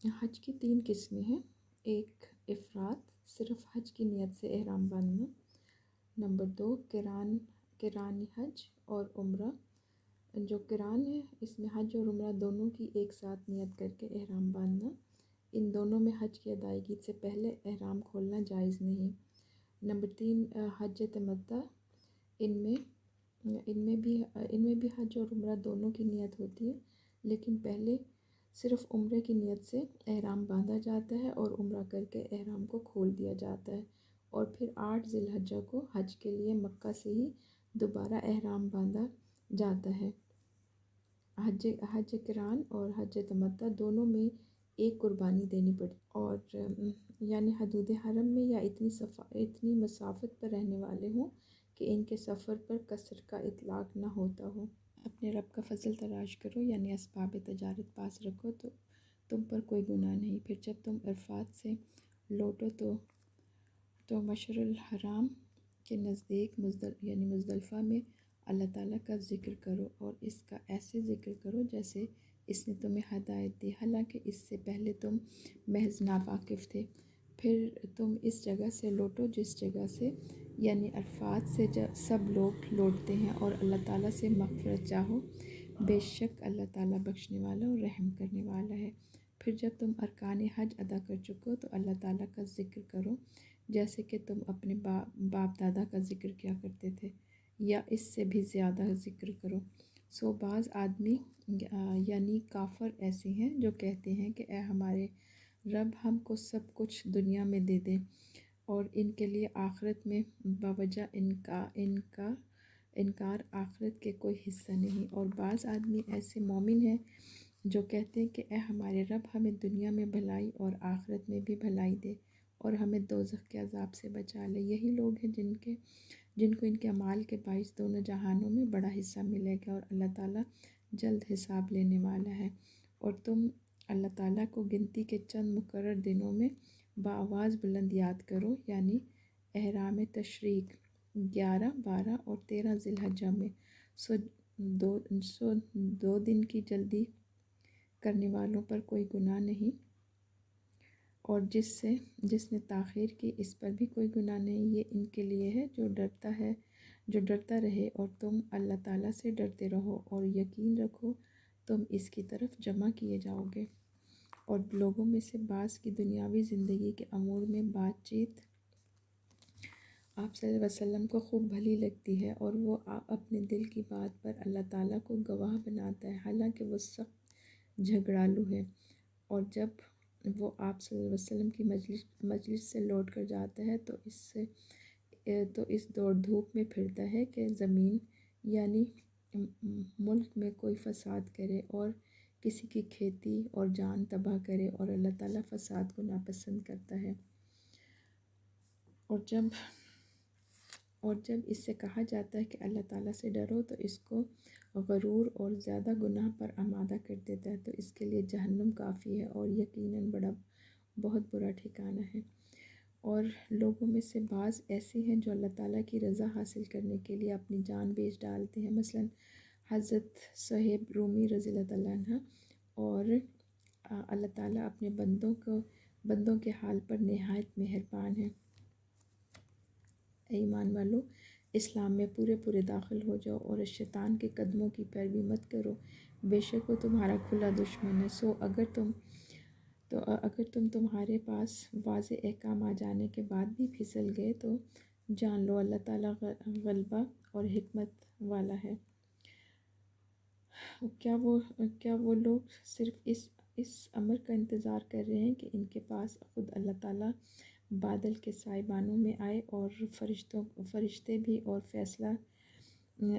حج کی 3 قسمیں ہیں۔ ایک افراد، صرف حج کی نیت سے احرام باندھنا۔ نمبر 2 قران حج اور عمرہ۔ جو قران ہے اس میں حج اور عمرہ دونوں کی ایک ساتھ نیت کر کے احرام باندھنا۔ ان دونوں میں حج کی ادائیگی سے پہلے احرام کھولنا جائز نہیں۔ نمبر 3 حج تمتع۔ ان میں بھی حج اور عمرہ دونوں کی نیت ہوتی ہے، لیکن پہلے صرف عمرے کی نیت سے احرام باندھا جاتا ہے اور عمرہ کر کے احرام کو کھول دیا جاتا ہے، اور پھر 8 ذی الحجہ کو حج کے لیے مکہ سے ہی دوبارہ احرام باندھا جاتا ہے۔ حج قران اور حج تمتع دونوں میں ایک قربانی دینی پڑتی، اور یعنی حدود حرم میں یا اتنی مسافت پر رہنے والے ہوں کہ ان کے سفر پر قصر کا اطلاق نہ ہوتا ہو۔ اپنے رب کا فضل تلاش کرو، یعنی اسباب تجارت پاس رکھو تو تم پر کوئی گناہ نہیں۔ پھر جب تم عرفات سے لوٹو تو مشعر الحرام کے نزدیک یعنی مزدلفہ میں اللہ تعالیٰ کا ذکر کرو، اور اس کا ایسے ذکر کرو جیسے اس نے تمہیں ہدایت دی، حالانکہ اس سے پہلے تم محض ناواقف تھے۔ پھر تم اس جگہ سے لوٹو جس جگہ سے یعنی عرفات سے سب لوگ لوٹتے ہیں، اور اللہ تعالیٰ سے مغفرت چاہو، بے شک اللہ تعالیٰ بخشنے والا اور رحم کرنے والا ہے۔ پھر جب تم ارکان حج ادا کر چکو تو اللہ تعالیٰ کا ذکر کرو جیسے کہ تم اپنے باپ دادا کا ذکر کیا کرتے تھے، یا اس سے بھی زیادہ ذکر کرو۔ سو بعض آدمی یعنی کافر ایسے ہیں جو کہتے ہیں کہ اے ہمارے رب، ہم کو سب کچھ دنیا میں دے دے، اور ان کے لیے آخرت میں بوجہ انکار آخرت کے کوئی حصہ نہیں۔ اور بعض آدمی ایسے مومن ہیں جو کہتے ہیں کہ اے ہمارے رب، ہمیں دنیا میں بھلائی اور آخرت میں بھی بھلائی دے، اور ہمیں دوزخ کے عذاب سے بچا لے۔ یہی لوگ ہیں جن کو ان کے اعمال کے باعث دونوں جہانوں میں بڑا حصہ ملے گا، اور اللہ تعالیٰ جلد حساب لینے والا ہے۔ اور تم اللہ تعالیٰ کو گنتی کے چند مقرر دنوں میں بآواز بلند یاد کرو، یعنی احرام تشریق 11، 12 اور 13 ذی الحجہ میں۔ سو 2 دن کی جلدی کرنے والوں پر کوئی گناہ نہیں، اور جس نے تاخیر کی اس پر بھی کوئی گناہ نہیں۔ یہ ان کے لیے ہے جو ڈرتا رہے، اور تم اللہ تعالیٰ سے ڈرتے رہو اور یقین رکھو تم اس کی طرف جمع کیے جاؤ گے۔ اور لوگوں میں سے بعض کی دنیاوی زندگی کے امور میں بات چیت آپ صلی اللہ علیہ وسلم کو خوب بھلی لگتی ہے، اور وہ اپنے دل کی بات پر اللہ تعالیٰ کو گواہ بناتا ہے، حالانکہ وہ سخت جھگڑالو ہے۔ اور جب وہ آپ صلی اللہ علیہ وسلم کی مجلس سے لوٹ کر جاتا ہے تو اس دوڑ دھوپ میں پھرتا ہے کہ زمین یعنی ملک میں کوئی فساد کرے اور کسی کی کھیتی اور جان تباہ کرے، اور اللہ تعالیٰ فساد کو ناپسند کرتا ہے۔ اور جب اس سے کہا جاتا ہے کہ اللہ تعالیٰ سے ڈرو تو اس کو غرور اور زیادہ گناہ پر آمادہ کر دیتا ہے، تو اس کے لیے جہنم کافی ہے، اور یقیناً بہت برا ٹھکانہ ہے۔ اور لوگوں میں سے بعض ایسے ہیں جو اللہ تعالیٰ کی رضا حاصل کرنے کے لیے اپنی جان بیچ ڈالتے ہیں، مثلاً حضرت صہیب رومی رضی اللہ تعالیٰ عنہ۔ اور اللہ تعالیٰ اپنے بندوں کے حال پر نہایت مہربان ہے۔ اے ایمان والو، اسلام میں پورے داخل ہو جاؤ اور شیطان کے قدموں کی پیروی مت کرو، بے شک وہ تمہارا کھلا دشمن ہے۔ سو اگر تمہارے پاس واضح احکام آ جانے کے بعد بھی پھسل گئے تو جان لو اللہ تعالیٰ غلبہ اور حکمت والا ہے۔ کیا وہ لوگ صرف اس امر کا انتظار کر رہے ہیں کہ ان کے پاس خود اللہ تعالیٰ بادل کے سائبانوں میں آئے اور فرشتے بھی، اور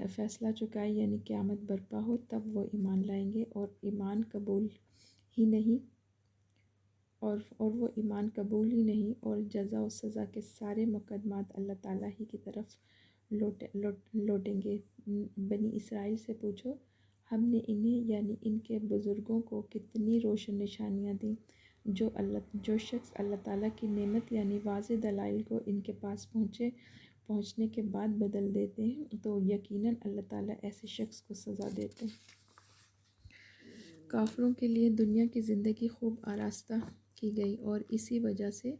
فیصلہ چکائے یعنی قیامت برپا ہو، تب وہ ایمان لائیں گے؟ اور وہ ایمان قبول ہی نہیں، اور جزا و سزا کے سارے مقدمات اللہ تعالیٰ ہی کی طرف لوٹیں گے۔ بنی اسرائیل سے پوچھو، ہم نے انہیں یعنی ان کے بزرگوں کو کتنی روشن نشانیاں دیں، جو شخص اللہ تعالیٰ کی نعمت یعنی واضح دلائل کو ان کے پاس پہنچنے کے بعد بدل دیتے ہیں، تو یقیناً اللہ تعالیٰ ایسے شخص کو سزا دیتے ہیں۔ کافروں کے لیے دنیا کی زندگی خوب آراستہ کی گئی اور اسی وجہ سے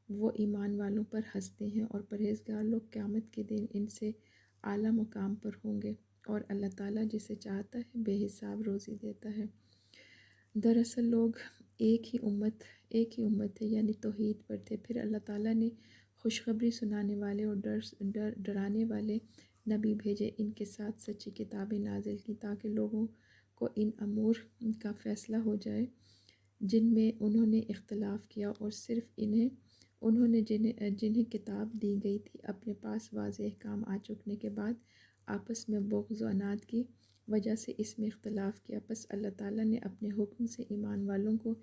وہ ایمان والوں پر ہنستے ہیں، اور پرہیزگار لوگ قیامت کے دن ان سے اعلیٰ مقام پر ہوں گے، اور اللہ تعالیٰ جسے چاہتا ہے بے حساب روزی دیتا ہے۔ دراصل لوگ ایک ہی امت تھے، یعنی توحید پر تھے۔ پھر اللہ تعالیٰ نے خوشخبری سنانے والے اور ڈرانے والے نبی بھیجے، ان کے ساتھ سچی کتابیں نازل کی تاکہ لوگوں کو ان امور کا فیصلہ ہو جائے جن میں انہوں نے اختلاف کیا، اور صرف انہوں نے جنہیں کتاب دی گئی تھی اپنے پاس واضح احکام آ چکنے کے بعد آپس میں بغض و عناد کی وجہ سے اس میں اختلاف کیا۔ پس اللہ تعالیٰ نے اپنے حکم سے ایمان والوں کو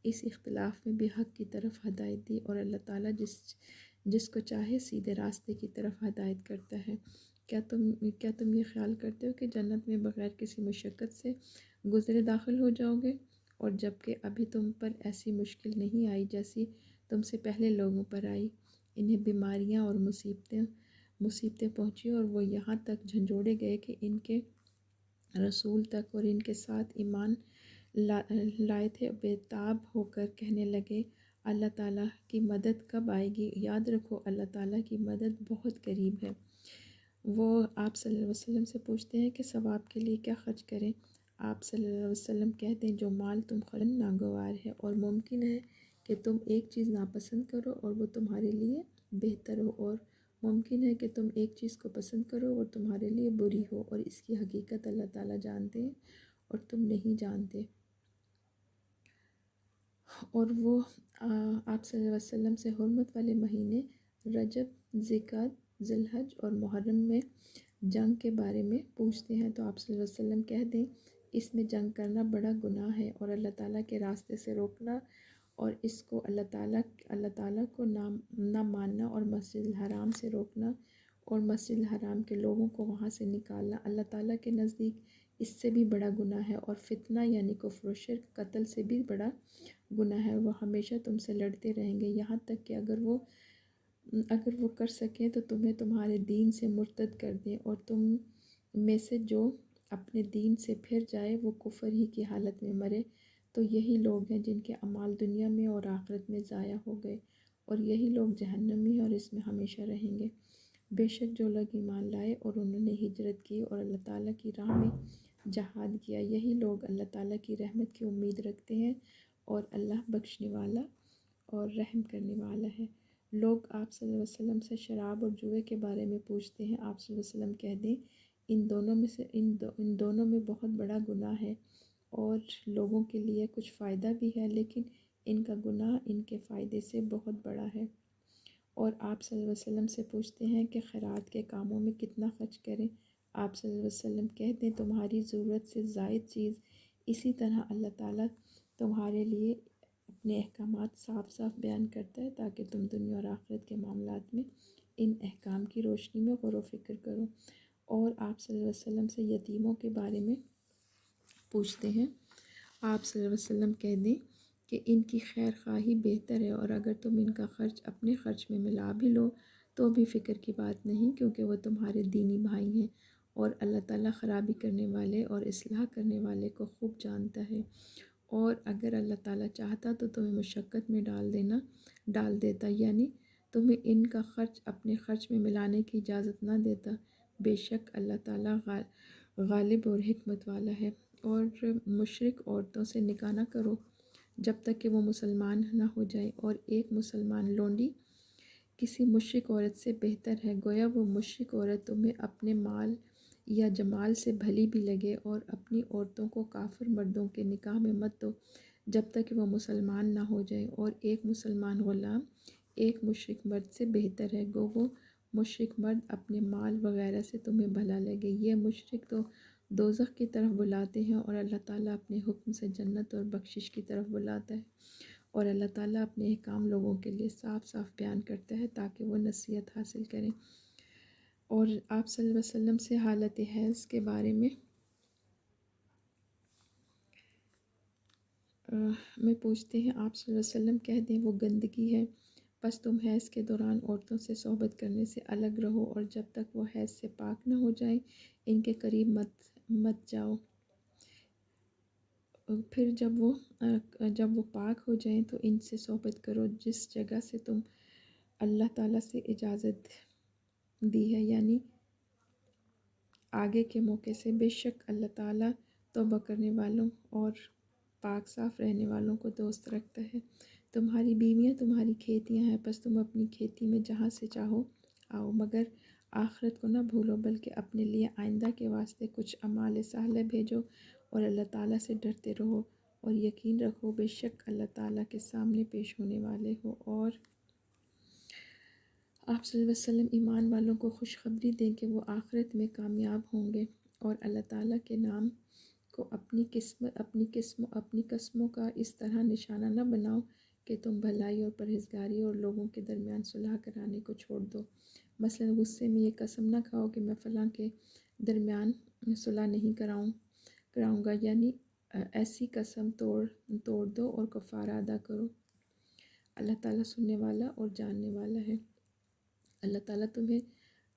اس اختلاف میں بھی حق کی طرف ہدایت دی، اور اللہ تعالیٰ جس کو چاہے سیدھے راستے کی طرف ہدایت کرتا ہے۔ کیا تم یہ خیال کرتے ہو کہ جنت میں بغیر کسی مشقت سے گزرے داخل ہو جاؤ گے، اور جب کہ ابھی تم پر ایسی مشکل نہیں آئی جیسی تم سے پہلے لوگوں پر آئی؟ انہیں بیماریاں اور مصیبتیں پہنچی، اور وہ یہاں تک جھنجھوڑے گئے کہ ان کے رسول تک اور ان کے ساتھ ایمان لائے تھے بے تاب ہو کر کہنے لگے اللہ تعالیٰ کی مدد کب آئے گی؟ یاد رکھو اللہ تعالیٰ کی مدد بہت قریب ہے۔ وہ آپ صلی اللہ علیہ وسلم سے پوچھتے ہیں کہ ثواب کے لیے کیا خرچ کریں؟ آپ صلی اللہ علیہ وسلم کہتے ہیں جو مال تم خرچ ناگوار ہے، اور ممکن ہے کہ تم ایک چیز ناپسند کرو اور وہ تمہارے لیے بہتر ہو، اور ممکن ہے کہ تم ایک چیز کو پسند کرو اور تمہارے لیے بری ہو، اور اس کی حقیقت اللہ تعالیٰ جانتے ہیں اور تم نہیں جانتے۔ اور وہ آپ صلی اللہ علیہ وسلم سے حرمت والے مہینے رجب، ذوالقعدہ، ذی الحج اور محرم میں جنگ کے بارے میں پوچھتے ہیں، تو آپ صلی اللہ علیہ وسلم کہہ دیں اس میں جنگ کرنا بڑا گناہ ہے، اور اللہ تعالیٰ کے راستے سے روکنا اور اس کو اللہ تعالیٰ کو نہ ماننا، اور مسجد الحرام سے روکنا اور مسجد الحرام کے لوگوں کو وہاں سے نکالنا اللہ تعالیٰ کے نزدیک اس سے بھی بڑا گناہ ہے، اور فتنہ یعنی کفر و شرک، قتل سے بھی بڑا گناہ ہے۔ وہ ہمیشہ تم سے لڑتے رہیں گے یہاں تک کہ اگر وہ کر سکیں تو تمہیں تمہارے دین سے مرتد کر دیں، اور تم میں سے جو اپنے دین سے پھر جائے وہ کفر ہی کی حالت میں مرے، تو یہی لوگ ہیں جن کے اعمال دنیا میں اور آخرت میں ضائع ہو گئے، اور یہی لوگ جہنمی ہیں اور اس میں ہمیشہ رہیں گے۔ بے شک جو لوگ ایمان لائے اور انہوں نے ہجرت کی اور اللہ تعالیٰ کی راہ میں جہاد کیا، یہی لوگ اللہ تعالیٰ کی رحمت کی امید رکھتے ہیں، اور اللہ بخشنے والا اور رحم کرنے والا ہے۔ لوگ آپ صلی اللہ علیہ وسلم سے شراب اور جوئے کے بارے میں پوچھتے ہیں، آپ صلی اللہ علیہ وسلم کہہ دیں ان دونوں میں بہت بڑا گناہ ہے، اور لوگوں کے لیے کچھ فائدہ بھی ہے، لیکن ان کا گناہ ان کے فائدے سے بہت بڑا ہے۔ اور آپ صلی اللہ علیہ وسلم سے پوچھتے ہیں کہ خیرات کے کاموں میں کتنا خرچ کریں؟ آپ صلی اللہ علیہ وسلم کہہ دیں تمہاری ضرورت سے زائد چیز۔ اسی طرح اللہ تعالیٰ تمہارے لیے اپنے احکامات صاف صاف بیان کرتا ہے تاکہ تم دنیا اور آخرت کے معاملات میں ان احکام کی روشنی میں غور و فکر کرو۔ اور آپ صلی اللہ علیہ وسلم سے یتیموں کے بارے میں پوچھتے ہیں، آپ صلی اللہ علیہ وسلم کہہ دیں کہ ان کی خیر خواہی بہتر ہے، اور اگر تم ان کا خرچ اپنے خرچ میں ملا بھی لو تو بھی فکر کی بات نہیں، کیونکہ وہ تمہارے دینی بھائی ہیں، اور اللہ تعالیٰ خرابی کرنے والے اور اصلاح کرنے والے کو خوب جانتا ہے۔ اور اگر اللہ تعالیٰ چاہتا تو تمہیں مشقت میں ڈال دیتا، یعنی تمہیں ان کا خرچ اپنے خرچ میں ملانے کی اجازت نہ دیتا۔ بے شک اللہ تعالیٰ غالب اور حکمت والا ہے۔ اور مشرک عورتوں سے نکاح نہ کرو جب تک کہ وہ مسلمان نہ ہو جائے، اور ایک مسلمان لونڈی کسی مشرک عورت سے بہتر ہے، گویا وہ مشرک عورت تمہیں اپنے مال یا جمال سے بھلی بھی لگے، اور اپنی عورتوں کو کافر مردوں کے نکاح میں مت دو جب تک کہ وہ مسلمان نہ ہو جائیں، اور ایک مسلمان غلام ایک مشرک مرد سے بہتر ہے، گو وہ مشرک مرد اپنے مال وغیرہ سے تمہیں بھلا لگے۔ یہ مشرک تو دوزخ کی طرف بلاتے ہیں، اور اللہ تعالیٰ اپنے حکم سے جنت اور بخشش کی طرف بلاتا ہے، اور اللہ تعالیٰ اپنے احکام لوگوں کے لیے صاف صاف بیان کرتا ہے تاکہ وہ نصیحت حاصل کریں۔ اور آپ صلی اللہ علیہ وسلم سے حالت حیض کے بارے میں پوچھتے ہیں، آپ صلی اللہ علیہ وسلم کہہ دیں وہ گندگی ہے، بس تم حیض کے دوران عورتوں سے صحبت کرنے سے الگ رہو، اور جب تک وہ حیض سے پاک نہ ہو جائیں ان کے قریب مت جاؤ۔ پھر جب وہ پاک ہو جائیں تو ان سے صحبت کرو جس جگہ سے تم اللہ تعالیٰ سے اجازت دی ہے، یعنی آگے کے موقع سے۔ بے شک اللہ تعالیٰ توبہ کرنے والوں اور پاک صاف رہنے والوں کو دوست رکھتا ہے۔ تمہاری بیویاں تمہاری کھیتیاں ہیں، پس تم اپنی کھیتی میں جہاں سے چاہو آؤ، مگر آخرت کو نہ بھولو، بلکہ اپنے لیے آئندہ کے واسطے کچھ اعمال صالح بھیجو اور اللہ تعالیٰ سے ڈرتے رہو اور یقین رکھو بے شک اللہ تعالیٰ کے سامنے پیش ہونے والے ہو۔ اور آپ صلی اللہ علیہ وسلم ایمان والوں کو خوشخبری دیں کہ وہ آخرت میں کامیاب ہوں گے، اور اللہ تعالیٰ کے نام کو اپنی قسموں کا اس طرح نشانہ نہ بناؤ کہ تم بھلائی اور پرہیزگاری اور لوگوں کے درمیان صلح کرانے کو چھوڑ دو۔ مثلا غصے میں یہ قسم نہ کھاؤ کہ میں فلاں کے درمیان صلح نہیں کراؤں گا، یعنی ایسی قسم توڑ دو اور کفارہ ادا کرو۔ اللہ تعالیٰ سننے والا اور جاننے والا ہے۔ اللہ تعالیٰ تمہیں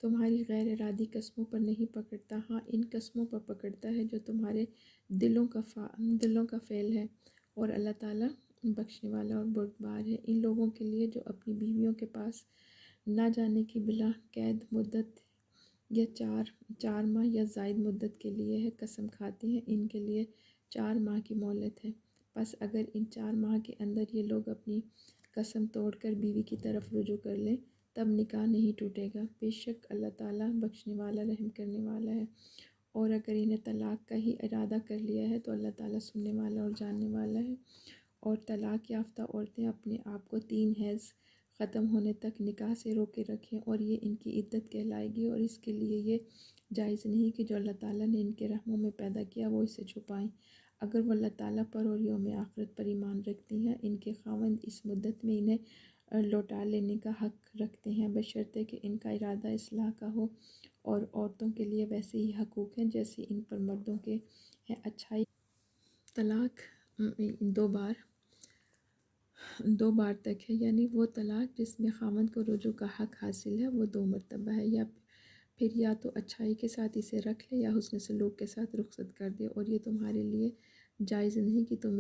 تمہاری غیر ارادی قسموں پر نہیں پکڑتا، ہاں ان قسموں پر پکڑتا ہے جو تمہارے دلوں کا فعل ہے، اور اللہ تعالیٰ بخشنے والا اور بردبار ہے۔ ان لوگوں کے لیے جو اپنی بیویوں کے پاس نہ جانے کی بلا قید مدت یا 4 ماہ یا زائد مدت کے لیے ہے قسم کھاتے ہیں، ان کے لیے 4 ماہ کی مہلت ہے۔ پس اگر ان 4 ماہ کے اندر یہ لوگ اپنی قسم توڑ کر بیوی کی طرف رجوع کر لیں تب نکاح نہیں ٹوٹے گا، بے شک اللہ تعالیٰ بخشنے والا رحم کرنے والا ہے۔ اور اگر انہیں طلاق کا ہی ارادہ کر لیا ہے تو اللہ تعالیٰ سننے والا اور جاننے والا ہے۔ اور طلاق یافتہ عورتیں اپنے آپ کو 3 حیض ختم ہونے تک نکاح سے روکے رکھیں، اور یہ ان کی عدت کہلائے گی، اور اس کے لیے یہ جائز نہیں کہ جو اللہ تعالیٰ نے ان کے رحموں میں پیدا کیا وہ اسے چھپائیں۔ اگر وہ اللہ تعالیٰ پر اور یوم آخرت پر ایمان رکھتی ہیں، ان کے خاوند اس مدت میں انہیں لوٹا لینے کا حق رکھتے ہیں، بشرطے کہ ان کا ارادہ اصلاح کا ہو، اور عورتوں کے لیے ویسے ہی حقوق ہیں جیسے ان پر مردوں کے ہیں۔ اچھائی طلاق 2 بار تک ہے، یعنی وہ طلاق جس میں خاوند کو رجوع کا حق حاصل ہے وہ 2 مرتبہ ہے، یا پھر یا تو اچھائی کے ساتھ اسے رکھ لے یا حسن سلوک کے ساتھ رخصت کر دے، اور یہ تمہارے لیے جائز نہیں کہ تم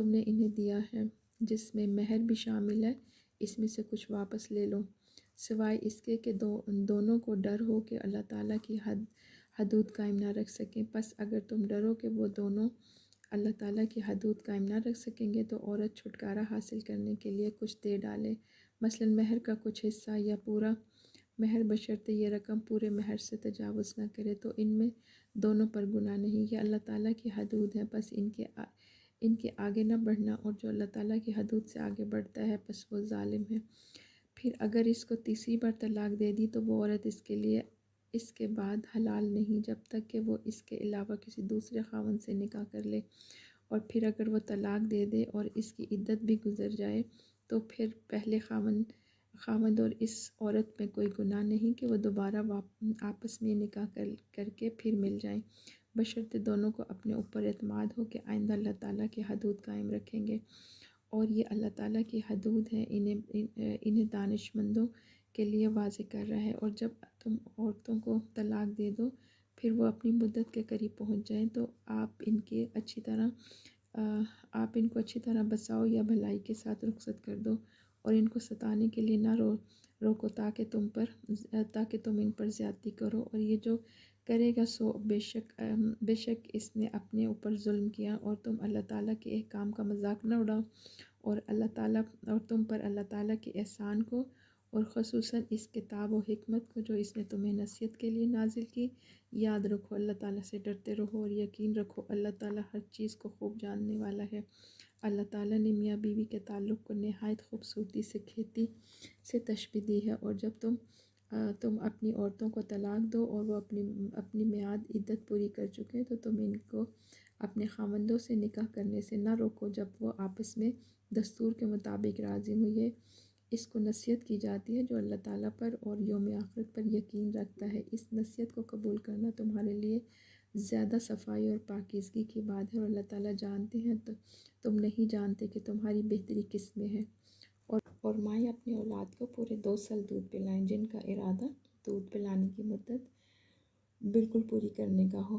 نے انہیں دیا ہے جس میں مہر بھی شامل ہے، اس میں سے کچھ واپس لے لو، سوائے اس کے کہ دونوں کو ڈر ہو کہ اللہ تعالیٰ کی حدود قائم نہ رکھ سکیں۔ پس اگر تم ڈرو کہ وہ دونوں اللہ تعالیٰ کی حدود قائم نہ رکھ سکیں گے تو عورت چھٹکارا حاصل کرنے کے لیے کچھ دے ڈالے، مثلا مہر کا کچھ حصہ یا پورا مہر، بشرطے یہ رقم پورے مہر سے تجاوز نہ کرے، تو ان میں دونوں پر گناہ نہیں، یہ اللہ تعالیٰ کی حدود ہیں، پس ان کے آگے نہ بڑھنا، اور جو اللہ تعالیٰ کی حدود سے آگے بڑھتا ہے پس وہ ظالم ہے۔ پھر اگر اس کو تیسری بار طلاق دے دی تو وہ عورت اس کے لیے اس کے بعد حلال نہیں جب تک کہ وہ اس کے علاوہ کسی دوسرے خاوند سے نکاح کر لے، اور پھر اگر وہ طلاق دے دے اور اس کی عدت بھی گزر جائے تو پھر پہلے خاوند اور اس عورت میں کوئی گناہ نہیں کہ وہ دوبارہ آپس میں نکاح کر کے پھر مل جائیں، بشرطے دونوں کو اپنے اوپر اعتماد ہو کہ آئندہ اللہ تعالیٰ کی حدود قائم رکھیں گے، اور یہ اللہ تعالیٰ کی حدود ہیں، انہیں دانش مندوں کے لیے واضح کر رہا ہے۔ اور جب تم عورتوں کو طلاق دے دو پھر وہ اپنی مدت کے قریب پہنچ جائیں تو آپ ان کو اچھی طرح بساؤ یا بھلائی کے ساتھ رخصت کر دو، اور ان کو ستانے کے لیے نہ روکو تاکہ تم ان پر زیادتی کرو، اور یہ جو کرے گا سو بے شک اس نے اپنے اوپر ظلم کیا، اور تم اللہ تعالیٰ کے احکام کا مذاق نہ اڑاؤ، اور تم پر اللہ تعالیٰ کے احسان کو اور خصوصاً اس کتاب و حکمت کو جو اس نے تمہیں نصیحت کے لیے نازل کی یاد رکھو، اللہ تعالیٰ سے ڈرتے رہو اور یقین رکھو اللہ تعالیٰ ہر چیز کو خوب جاننے والا ہے۔ اللہ تعالیٰ نے میاں بیوی کے تعلق کو نہایت خوبصورتی سے کھیتی سے تشبیہ دی ہے، اور جب تم اپنی عورتوں کو طلاق دو اور وہ اپنی میعاد عدت پوری کر چکے تو تم ان کو اپنے خاوندوں سے نکاح کرنے سے نہ روکو جب وہ آپس میں دستور کے مطابق راضی ہوں، یہ اس کو نصیحت کی جاتی ہے جو اللہ تعالیٰ پر اور یوم آخرت پر یقین رکھتا ہے۔ اس نصیحت کو قبول کرنا تمہارے لیے زیادہ صفائی اور پاکیزگی کی بات ہے، اور اللہ تعالیٰ جانتے ہیں تو تم نہیں جانتے کہ تمہاری بہتری کس میں ہے۔ اور مائیں اپنی اولاد کو پورے 2 سال دودھ پلائیں جن کا ارادہ دودھ پلانے کی مدت بالکل پوری کرنے کا ہو،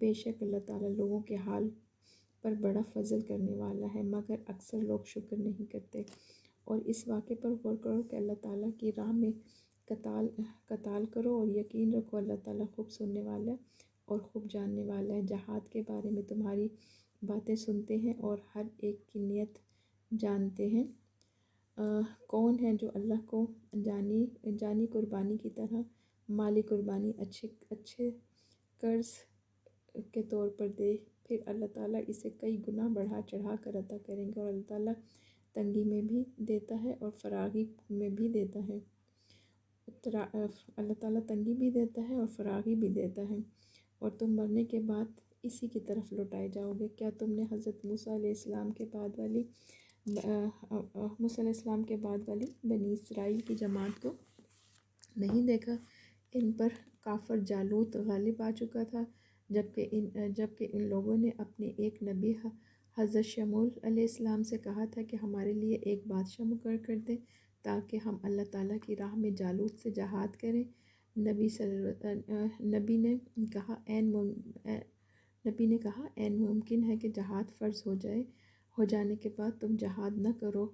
بے شک اللہ تعالیٰ لوگوں کے حال پر بڑا فضل کرنے والا ہے، مگر اکثر لوگ شکر نہیں کرتے۔ اور اس واقعے پر غور کرو کہ اللہ تعالیٰ کی راہ میں قتال کرو اور یقین رکھو اللہ تعالیٰ خوب سننے والا ہے اور خوب جاننے والا ہے۔ جہاد کے بارے میں تمہاری باتیں سنتے ہیں اور ہر ایک کی نیت جانتے ہیں۔ کون ہے جو اللہ کو جانی قربانی کی طرح مالی قربانی اچھے قرض کے طور پر دے، پھر اللہ تعالیٰ اسے کئی گنا بڑھا چڑھا کر عطا کریں گے، اور اللہ تعالیٰ تنگی میں بھی دیتا ہے اور فراغی میں بھی دیتا ہے۔ اللہ تعالیٰ تنگی بھی دیتا ہے اور فراغی بھی دیتا ہے، اور تم مرنے کے بعد اسی کی طرف لوٹائے جاؤ گے۔ کیا تم نے حضرت موسیٰ علیہ السلام کے بعد والی بنی اسرائیل کی جماعت کو نہیں دیکھا؟ ان پر کافر جالوت غالب آ چکا تھا، جبکہ ان لوگوں نے اپنے ایک نبی حضرت شمعون علیہ السلام سے کہا تھا کہ ہمارے لیے ایک بادشاہ مقرر کر دیں تاکہ ہم اللہ تعالیٰ کی راہ میں جالوت سے جہاد کریں۔ نبی نے کہا عین ممکن ہے کہ جہاد فرض ہو جانے کے بعد تم جہاد نہ کرو۔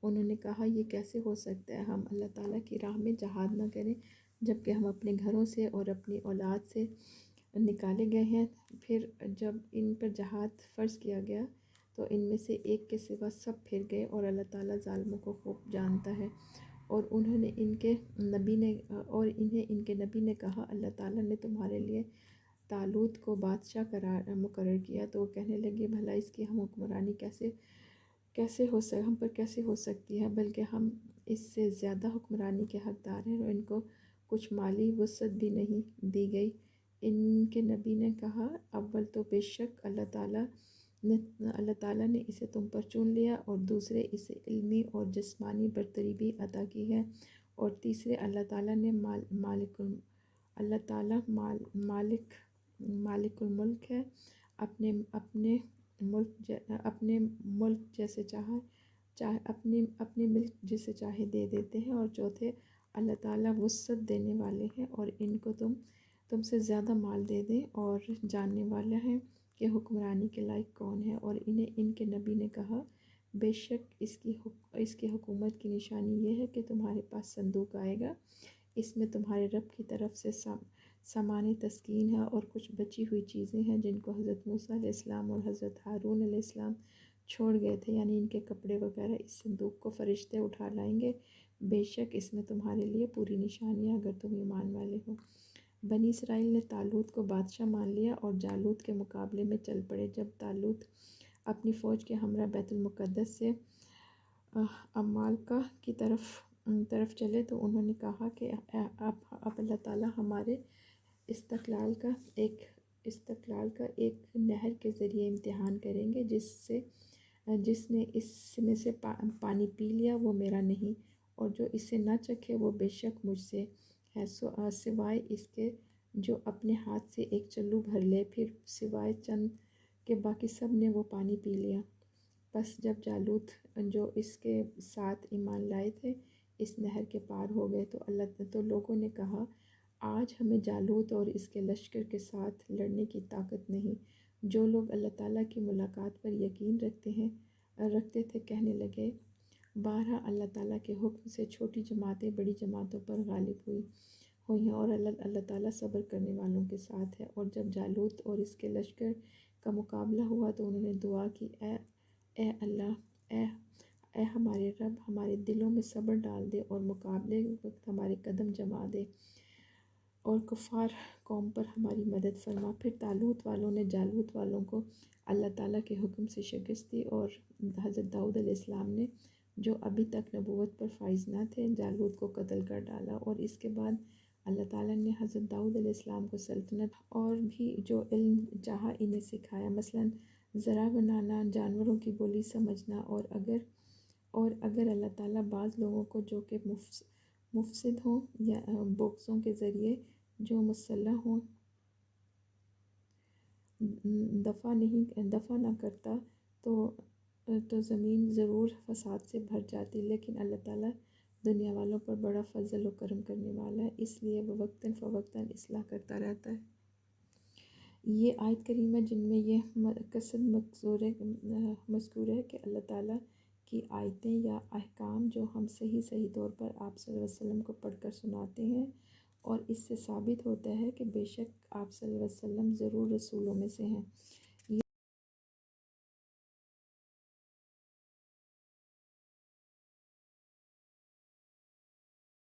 انہوں نے کہا یہ کیسے ہو سکتا ہے، ہم اللہ تعالیٰ کی راہ میں جہاد نہ کریں جبکہ ہم اپنے گھروں سے اور اپنی اولاد سے نکالے گئے ہیں۔ پھر جب ان پر جہاد فرض کیا گیا تو ان میں سے ایک کے سوا سب پھر گئے، اور اللہ تعالیٰ ظالموں کو خوب جانتا ہے۔ اور انہیں ان کے نبی نے کہا اللہ تعالیٰ نے تمہارے لیے طالوت کو بادشاہ مقرر کیا، تو وہ کہنے لگے بھلا اس کی ہم حکمرانی ہم پر کیسے ہو سکتی ہے، بلکہ ہم اس سے زیادہ حکمرانی کے حقدار ہیں، اور ان کو کچھ مالی وسعت بھی نہیں دی گئی۔ ان کے نبی نے کہا اول تو بے شک اللہ تعالیٰ نے اسے تم پر چن لیا، اور دوسرے اسے علمی اور جسمانی برتری بھی عطا کی ہے، اور تیسرے اللہ تعالیٰ مالک الملک ہے، اپنے ملک جسے چاہے دے دیتے ہیں، اور چوتھے اللہ تعالیٰ وسعت دینے والے ہیں اور ان کو تم سے زیادہ مال دے دیں، اور جاننے والا ہے کہ حکمرانی کے لائق کون ہے۔ اور ان کے نبی نے کہا بے شک اس کی حکومت کی نشانی یہ ہے کہ تمہارے پاس صندوق آئے گا، اس میں تمہارے رب کی طرف سے سامان تسکین ہے اور کچھ بچی ہوئی چیزیں ہیں جن کو حضرت موسیٰ علیہ السلام اور حضرت ہارون علیہ السلام چھوڑ گئے تھے، یعنی ان کے کپڑے وغیرہ۔ اس صندوق کو فرشتے اٹھا لائیں گے، بے شک اس میں تمہارے لیے پوری نشانی ہے اگر تم ایمان والے ہو۔ بنی اسرائیل نے طالوت کو بادشاہ مان لیا اور جالوت کے مقابلے میں چل پڑے۔ جب طالوت اپنی فوج کے ہمراہ بیت المقدس سے عمالقہ کی طرف چلے تو انہوں نے کہا کہ اب اللہ تعالیٰ ہمارے استقلال کا ایک نہر کے ذریعے امتحان کریں گے، جس نے اس میں سے پانی پی لیا وہ میرا نہیں، اور جو اسے نہ چکھے وہ بے شک مجھ سے ہے، سوائے اس کے جو اپنے ہاتھ سے ایک چلو بھر لے۔ پھر سوائے چند کے باقی سب نے وہ پانی پی لیا۔ پس جب جالوت جو اس کے ساتھ ایمان لائے تھے اس نہر کے پار ہو گئے تو لوگوں نے کہا آج ہمیں جالوت اور اس کے لشکر کے ساتھ لڑنے کی طاقت نہیں۔ جو لوگ اللہ تعالیٰ کی ملاقات پر یقین رکھتے تھے کہنے لگے بہرحال اللہ تعالیٰ کے حکم سے چھوٹی جماعتیں بڑی جماعتوں پر غالب ہوئی ہیں، اور اللہ تعالیٰ صبر کرنے والوں کے ساتھ ہے۔ اور جب جالوت اور اس کے لشکر کا مقابلہ ہوا تو انہوں نے دعا کی اے اللہ، اے ہمارے رب، ہمارے دلوں میں صبر ڈال دے اور مقابلے وقت ہمارے قدم جما دے اور کفار قوم پر ہماری مدد فرما۔ پھر طالوت والوں نے جالوت والوں کو اللہ تعالیٰ کے حکم سے شکست دی، اور حضرت داؤد علیہ السلام نے جو ابھی تک نبوت پر فائز نہ تھے جالوت کو قتل کر ڈالا، اور اس کے بعد اللہ تعالیٰ نے حضرت داؤد علیہ السلام کو سلطنت اور بھی جو علم چاہا انہیں سکھایا، مثلاً زرع بنانا، جانوروں کی بولی سمجھنا، اور اگر اللہ تعالیٰ بعض لوگوں کو جو کہ مفسد ہوں یا بغضوں کے ذریعے جو مسلح ہوں دفع نہ کرتا تو زمین ضرور فساد سے بھر جاتی، لیکن اللہ تعالیٰ دنیا والوں پر بڑا فضل و کرم کرنے والا ہے، اس لیے وہ وقتاً فوقتاً اصلاح کرتا رہتا ہے۔ یہ آیت کریمہ جن میں یہ قصد مذکور ہے کہ اللہ تعالیٰ کی آیتیں یا احکام جو ہم صحیح طور پر آپ صلی اللہ علیہ وسلم کو پڑھ کر سناتے ہیں، اور اس سے ثابت ہوتا ہے کہ بے شک آپ صلی اللہ علیہ وسلم ضرور رسولوں میں سے ہیں۔